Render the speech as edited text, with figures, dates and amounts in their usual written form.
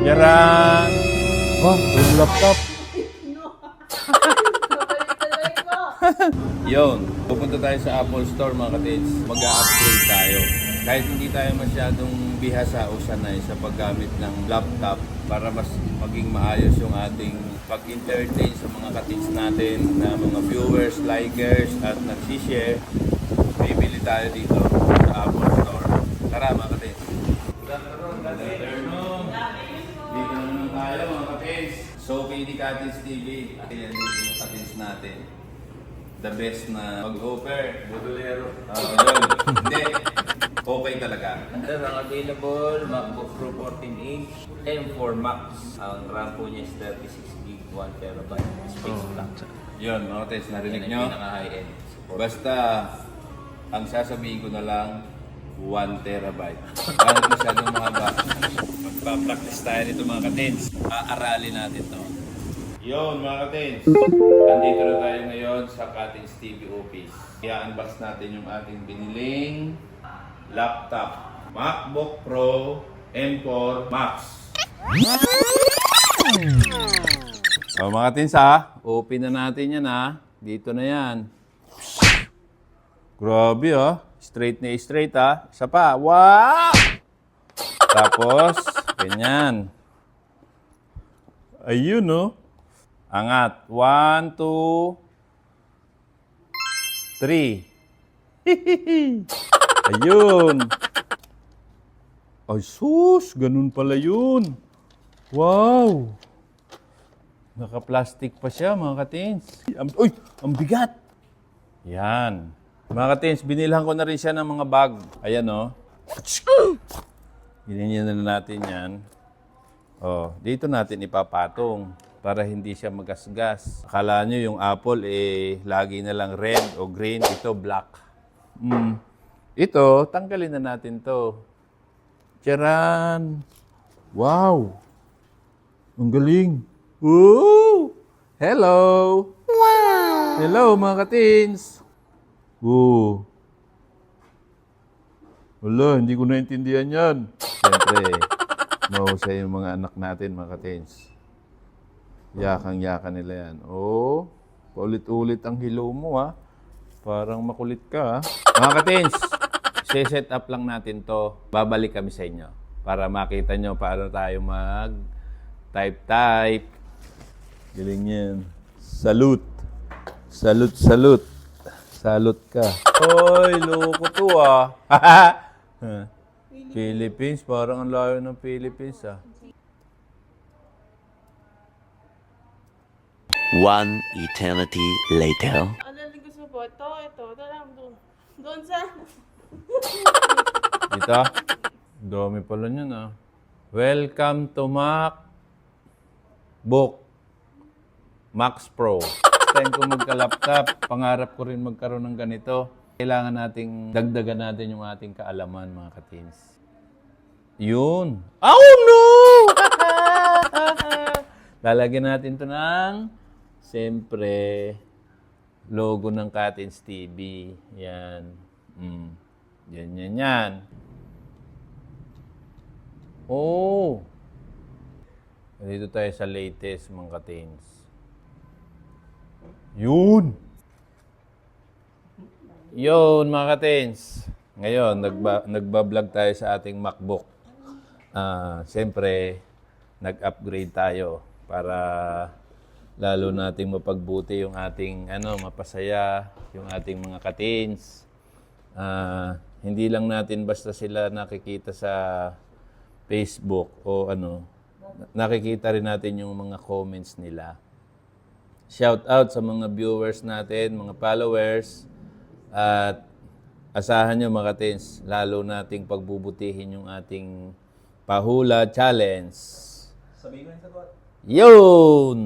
Yaran! Oh, yung laptop. Yun, pupunta tayo sa Apple Store mga katins. Mag-upgrade tayo. Kahit hindi tayo masyadong bihasa o sanay sa paggamit ng laptop para mas maging maayos yung ating pag-entertain sa mga katins natin na mga viewers, likers at nagsishare, bibili tayo dito sa Apple Store. Tara mga katins. Dito naman tayo mga katins. So, KD Katins TV. Ayan dito yung katins natin. The best na mag-offer. Budolero. Yun. Hindi. Okay talaga. Sir, ang available, MacBook Pro 14-inch, M4 Max. Ang RAM po niya is 36GB, 1TB space lang. Yun, mga test, narinig Yan nyo? ang pinaka-high-end. Basta, ang sasabihin ko na lang, 1TB. Kahit masyadong mahaba. Magpa-practice tayo nito mga katins. Aaralin natin to. Yun mga katins. Andito na tayo ngayon sa Katins TV office. I-unbox natin yung ating biniling laptop. MacBook Pro M4 Max. So mga katins open na natin yan Dito na yan. Grabe Straight na straight Isa pa. Wow! Tapos, ganyan. Ayun Angat. 1, 2, 3. Ayun. Ay sus, ganun pala yun. Wow. Naka-plastic pa siya mga katins. Uy, ang bigat. Yan. Mga katins, binilhan ko na rin siya ng mga bag. Ayan Ganyan na natin yan. Dito natin ipapatong para hindi siya magasgas. Akala nyo yung Apple lagi na lang red o green. Ito black. Ito, tanggalin na natin to. Tcharan! Wow! Ang galing! Woo! Hello! Wow! Hello mga katins! Woo! Wala, hindi ko naintindihan yan. Siyempre, mahusay yung mga anak natin mga katins. Yakang-yakan nila yan. Paulit-ulit ang hello mo Parang makulit ka Mga katins, set up lang natin to. Babalik kami sa inyo para makita nyo paano tayo mag-type. Galing yan. Salute. Salute. Salute ka. Hoy, loko to Philippines, parang ang layo ng Philippines One eternity later. Ano lang gusto mo po? Ito lang doon. Doon sa... Dito? Dami pala niyan Welcome to MacBook Max Pro. Time ko magka-laptop, pangarap ko rin magkaroon ng ganito. Kailangan nating dagdagan natin yung ating kaalaman mga katins. Yun. Oh no! Lalagyan natin to ng siyempre logo ng Katins TV. Yan. Yan. Dito tayo sa latest mga katins. Yun mga katins. Ngayon, nagbablog tayo sa ating MacBook. Siyempre, nag-upgrade tayo para lalo nating mapagbuti yung ating mapasaya yung ating mga katins. Hindi lang natin basta sila nakikita sa Facebook o nakikita rin natin yung mga comments nila. Shout out sa mga viewers natin, mga followers, at asahan nyo mga katins, lalo nating pagbubutihin yung ating Pahula Challenge. Sabihin mo yung sagot. Yun!